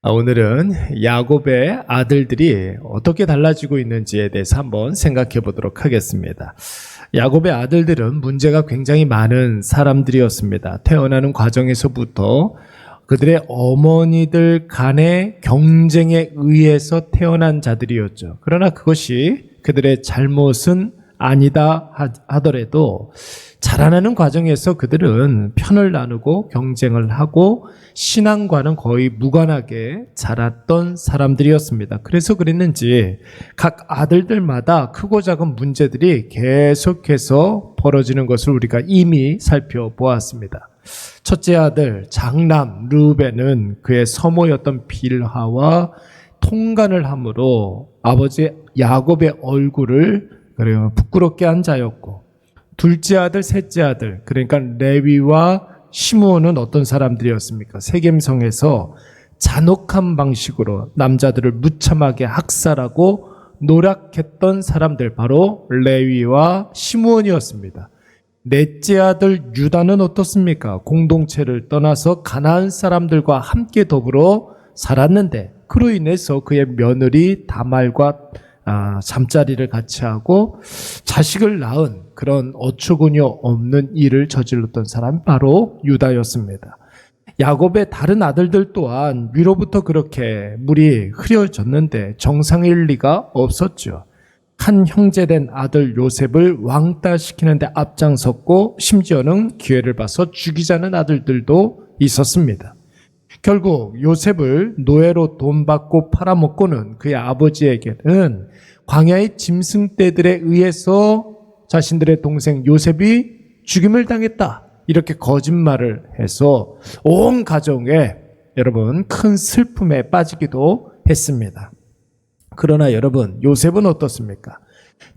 오늘은 야곱의 아들들이 어떻게 달라지고 있는지에 대해서 한번 생각해 보도록 하겠습니다. 야곱의 아들들은 문제가 굉장히 많은 사람들이었습니다. 태어나는 과정에서부터 그들의 어머니들 간의 경쟁에 의해서 태어난 자들이었죠. 그러나 그것이 그들의 잘못은 아니다 하더라도 자라나는 과정에서 그들은 편을 나누고 경쟁을 하고 신앙과는 거의 무관하게 자랐던 사람들이었습니다. 그래서 그랬는지 각 아들들마다 크고 작은 문제들이 계속해서 벌어지는 것을 우리가 이미 살펴보았습니다. 첫째 아들 장남 르우벤은 그의 서모였던 빌하와 통간을 함으로 아버지 야곱의 얼굴을 부끄럽게 한 자였고, 둘째 아들, 셋째 아들, 그러니까 레위와 시므온은 어떤 사람들이었습니까? 세겜성에서 잔혹한 방식으로 남자들을 무참하게 학살하고 노략했던 사람들, 바로 레위와 시므온이었습니다. 넷째 아들 유다는 어떻습니까? 공동체를 떠나서 가나안 사람들과 함께 더불어 살았는데 그로 인해서 그의 며느리 다말과 잠자리를 같이 하고 자식을 낳은 그런 어처구니 없는 일을 저질렀던 사람이 바로 유다였습니다. 야곱의 다른 아들들 또한 위로부터 그렇게 물이 흐려졌는데 정상일 리가 없었죠. 한 형제된 아들 요셉을 왕따시키는 데 앞장섰고 심지어는 기회를 봐서 죽이자는 아들들도 있었습니다. 결국 요셉을 노예로 돈 받고 팔아먹고는 그의 아버지에게는 광야의 짐승떼들에 의해서 자신들의 동생 요셉이 죽임을 당했다, 이렇게 거짓말을 해서 온 가정에 여러분 큰 슬픔에 빠지기도 했습니다. 그러나 여러분, 요셉은 어떻습니까?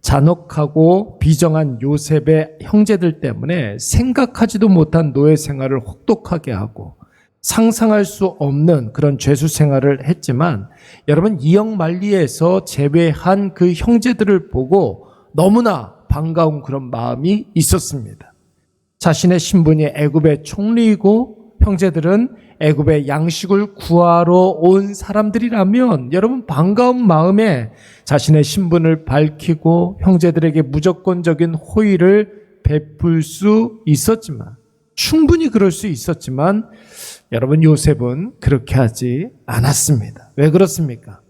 잔혹하고 비정한 요셉의 형제들 때문에 생각하지도 못한 노예 생활을 혹독하게 하고 상상할 수 없는 그런 죄수 생활을 했지만, 여러분 이역만리에서 제외한 그 형제들을 보고 너무나 반가운 그런 마음이 있었습니다. 자신의 신분이 애굽의 총리이고 형제들은 애굽의 양식을 구하러 온 사람들이라면 여러분 반가운 마음에 자신의 신분을 밝히고 형제들에게 무조건적인 호의를 베풀 수 있었지만, 충분히 그럴 수 있었지만 여러분 요셉은 그렇게 하지 않았습니다. 왜 그렇습니까?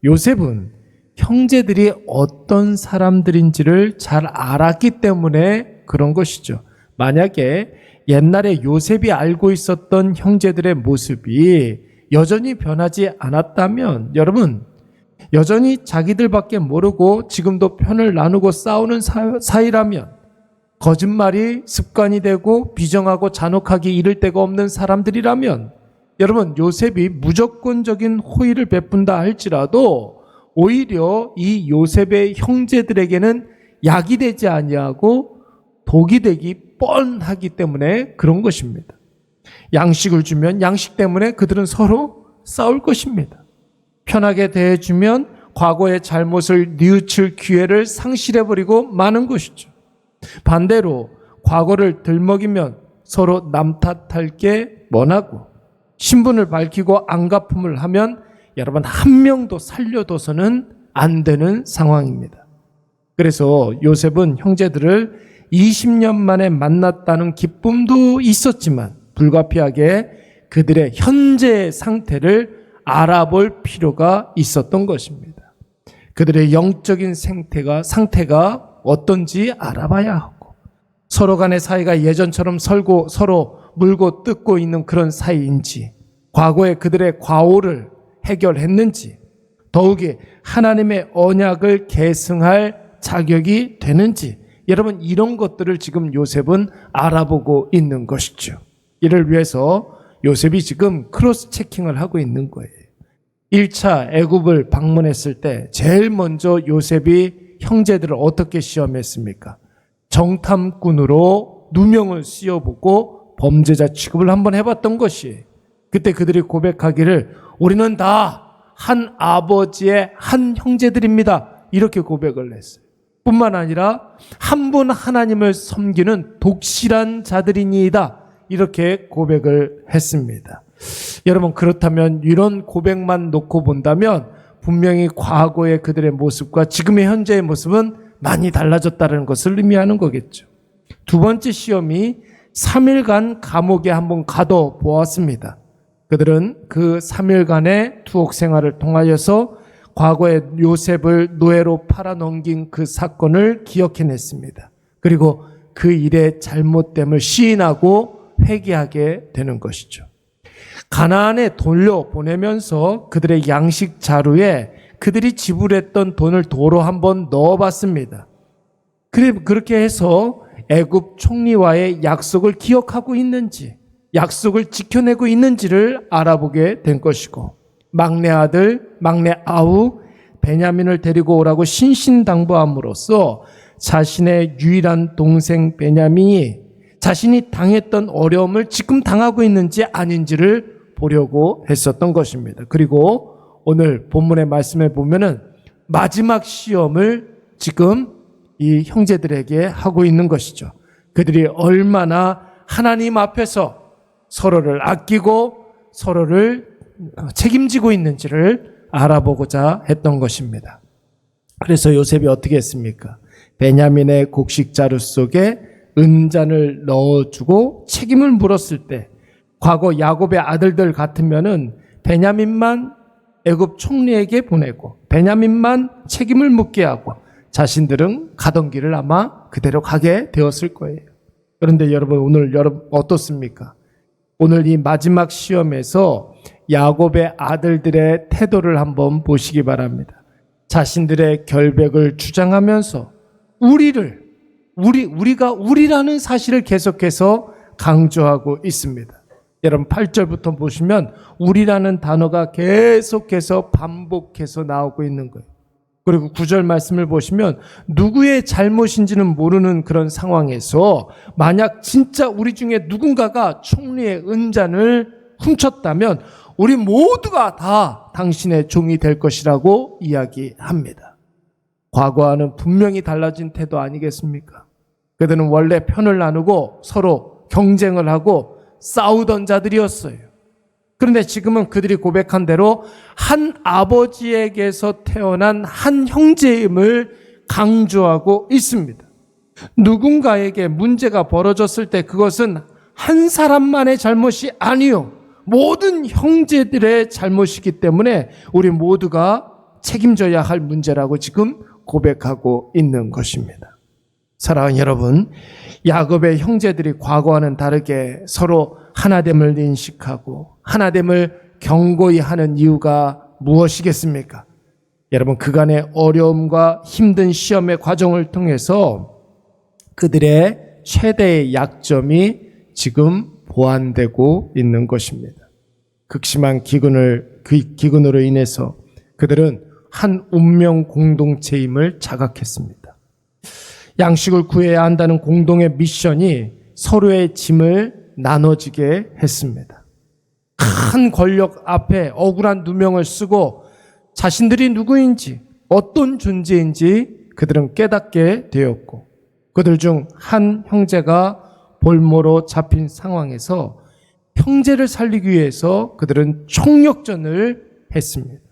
요셉은 형제들이 어떤 사람들인지를 잘 알았기 때문에 그런 것이죠. 만약에 옛날에 요셉이 알고 있었던 형제들의 모습이 여전히 변하지 않았다면, 여러분 여전히 자기들밖에 모르고 지금도 편을 나누고 싸우는 사이라면, 거짓말이 습관이 되고 비정하고 잔혹하게 이를 데가 없는 사람들이라면, 여러분 요셉이 무조건적인 호의를 베푼다 할지라도 오히려 이 요셉의 형제들에게는 약이 되지 아니하고 독이 되기 뻔하기 때문에 그런 것입니다. 양식을 주면 양식 때문에 그들은 서로 싸울 것입니다. 편하게 대해주면 과거의 잘못을 뉘우칠 기회를 상실해버리고 마는 것이죠. 반대로 과거를 들먹이면 서로 남 탓할 게 원하고, 신분을 밝히고 안갚음을 하면 여러분 한 명도 살려둬서는 안 되는 상황입니다. 그래서 요셉은 형제들을 20년 만에 만났다는 기쁨도 있었지만 불가피하게 그들의 현재 상태를 알아볼 필요가 있었던 것입니다. 그들의 영적인 상태가 어떤지 알아봐야 하고, 서로 간의 사이가 예전처럼 서로 물고 뜯고 있는 그런 사이인지, 과거에 그들의 과오를 해결했는지, 더욱이 하나님의 언약을 계승할 자격이 되는지, 여러분 이런 것들을 지금 요셉은 알아보고 있는 것이죠. 이를 위해서 요셉이 지금 크로스 체킹을 하고 있는 거예요. 1차 애굽을 방문했을 때 제일 먼저 요셉이 형제들을 어떻게 시험했습니까? 정탐꾼으로 누명을 씌워보고 범죄자 취급을 한번 해봤던 것이, 그때 그들이 고백하기를 우리는 다 한 아버지의 한 형제들입니다, 이렇게 고백을 했어요. 뿐만 아니라 한 분 하나님을 섬기는 독실한 자들이니이다, 이렇게 고백을 했습니다. 여러분, 그렇다면 이런 고백만 놓고 본다면 분명히 과거의 그들의 모습과 지금의 현재의 모습은 많이 달라졌다는 것을 의미하는 거겠죠. 두 번째 시험이 3일간 감옥에 한번 가둬 보았습니다. 그들은 그 3일간의 투옥 생활을 통하여서 과거에 요셉을 노예로 팔아넘긴 그 사건을 기억해냈습니다. 그리고 그 일의 잘못됨을 시인하고 회개하게 되는 것이죠. 가나안에 돌려보내면서 그들의 양식 자루에 그들이 지불했던 돈을 도로 한번 넣어봤습니다. 그렇게 해서 애굽 총리와의 약속을 기억하고 있는지, 약속을 지켜내고 있는지를 알아보게 된 것이고, 막내 아들, 막내 아우 베냐민을 데리고 오라고 신신당부함으로써 자신의 유일한 동생 베냐민이 자신이 당했던 어려움을 지금 당하고 있는지 아닌지를 보려고 했었던 것입니다. 그리고 오늘 본문의 말씀에 보면은 마지막 시험을 지금 이 형제들에게 하고 있는 것이죠. 그들이 얼마나 하나님 앞에서 서로를 아끼고 서로를 책임지고 있는지를 알아보고자 했던 것입니다. 그래서 요셉이 어떻게 했습니까? 베냐민의 곡식 자루 속에 은잔을 넣어주고 책임을 물었을 때, 과거 야곱의 아들들 같으면은 베냐민만 애굽 총리에게 보내고 베냐민만 책임을 묻게 하고 자신들은 가던 길을 아마 그대로 가게 되었을 거예요. 그런데 여러분, 오늘 어떻습니까? 오늘 이 마지막 시험에서 야곱의 아들들의 태도를 한번 보시기 바랍니다. 자신들의 결백을 주장하면서 우리가 우리라는 사실을 계속해서 강조하고 있습니다. 여러분, 8절부터 보시면 우리라는 단어가 계속해서 반복해서 나오고 있는 거예요. 그리고 9절 말씀을 보시면 누구의 잘못인지는 모르는 그런 상황에서 만약 진짜 우리 중에 누군가가 총리의 은잔을 훔쳤다면 우리 모두가 다 당신의 종이 될 것이라고 이야기합니다. 과거와는 분명히 달라진 태도 아니겠습니까? 그들은 원래 편을 나누고 서로 경쟁을 하고 싸우던 자들이었어요. 그런데 지금은 그들이 고백한 대로 한 아버지에게서 태어난 한 형제임을 강조하고 있습니다. 누군가에게 문제가 벌어졌을 때 그것은 한 사람만의 잘못이 아니요, 모든 형제들의 잘못이기 때문에 우리 모두가 책임져야 할 문제라고 지금 고백하고 있는 것입니다. 사랑하는 여러분, 야곱의 형제들이 과거와는 다르게 서로 하나됨을 인식하고 하나됨을 경고히 하는 이유가 무엇이겠습니까? 여러분, 그간의 어려움과 힘든 시험의 과정을 통해서 그들의 최대의 약점이 지금 보완되고 있는 것입니다. 극심한 기근으로 인해서 그들은 한 운명 공동체임을 자각했습니다. 양식을 구해야 한다는 공동의 미션이 서로의 짐을 나눠지게 했습니다. 큰 권력 앞에 억울한 누명을 쓰고 자신들이 누구인지 어떤 존재인지 그들은 깨닫게 되었고, 그들 중 한 형제가 볼모로 잡힌 상황에서 형제를 살리기 위해서 그들은 총력전을 했습니다.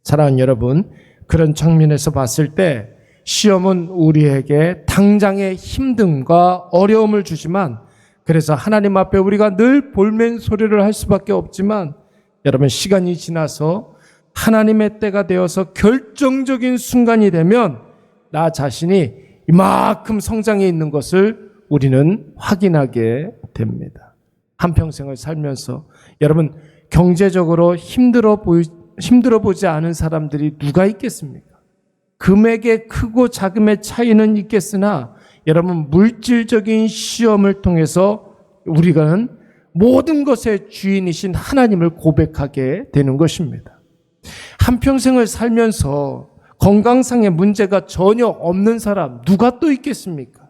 사랑하는 여러분, 그런 장면에서 봤을 때 시험은 우리에게 당장의 힘듦과 어려움을 주지만, 그래서 하나님 앞에 우리가 늘 볼멘 소리를 할 수밖에 없지만, 여러분, 시간이 지나서 하나님의 때가 되어서 결정적인 순간이 되면 나 자신이 이만큼 성장해 있는 것을 우리는 확인하게 됩니다. 한평생을 살면서 여러분, 경제적으로 힘들어 보지 않은 사람들이 누가 있겠습니까? 금액의 크고 작음의 차이는 있겠으나 여러분, 물질적인 시험을 통해서 우리가 모든 것의 주인이신 하나님을 고백하게 되는 것입니다. 한평생을 살면서 건강상의 문제가 전혀 없는 사람 누가 또 있겠습니까?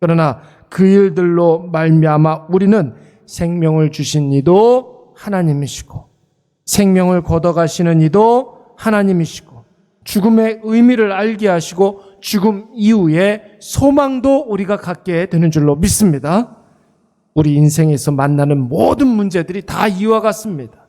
그러나 그 일들로 말미암아 우리는 생명을 주신 이도 하나님이시고 생명을 걷어가시는 이도 하나님이시고 죽음의 의미를 알게 하시고 죽음 이후에 소망도 우리가 갖게 되는 줄로 믿습니다. 우리 인생에서 만나는 모든 문제들이 다 이와 같습니다.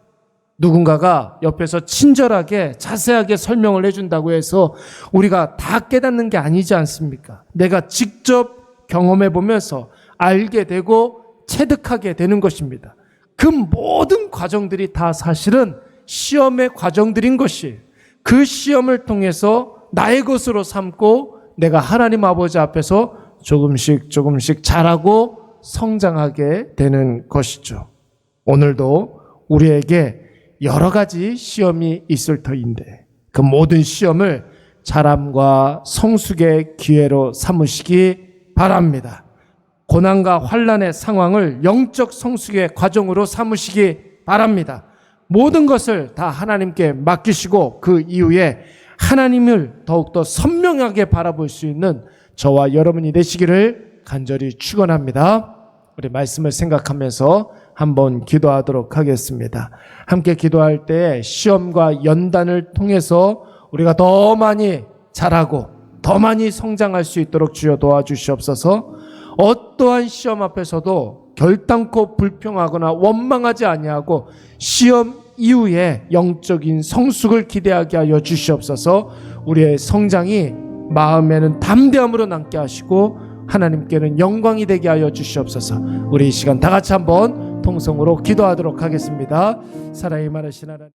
누군가가 옆에서 친절하게 자세하게 설명을 해준다고 해서 우리가 다 깨닫는 게 아니지 않습니까? 내가 직접 경험해 보면서 알게 되고 체득하게 되는 것입니다. 그 모든 과정들이 다 사실은 시험의 과정들인 것이에요. 그 시험을 통해서 나의 것으로 삼고 내가 하나님 아버지 앞에서 조금씩 자라고 성장하게 되는 것이죠. 오늘도 우리에게 여러 가지 시험이 있을 터인데 그 모든 시험을 자람과 성숙의 기회로 삼으시기 바랍니다. 고난과 환난의 상황을 영적 성숙의 과정으로 삼으시기 바랍니다. 모든 것을 다 하나님께 맡기시고 그 이후에 하나님을 더욱더 선명하게 바라볼 수 있는 저와 여러분이 되시기를 간절히 축원합니다. 우리 말씀을 생각하면서 한번 기도하도록 하겠습니다. 함께 기도할 때 시험과 연단을 통해서 우리가 더 많이 자라고 더 많이 성장할 수 있도록 주여 도와주시옵소서. 어떠한 시험 앞에서도 결단코 불평하거나 원망하지 아니하고 시험 이후에 영적인 성숙을 기대하게 하여 주시옵소서. 우리의 성장이 마음에는 담대함으로 남게 하시고 하나님께는 영광이 되게 하여 주시옵소서. 우리 이 시간 다 같이 한번 통성으로 기도하도록 하겠습니다. 사랑이 많으신 하나님,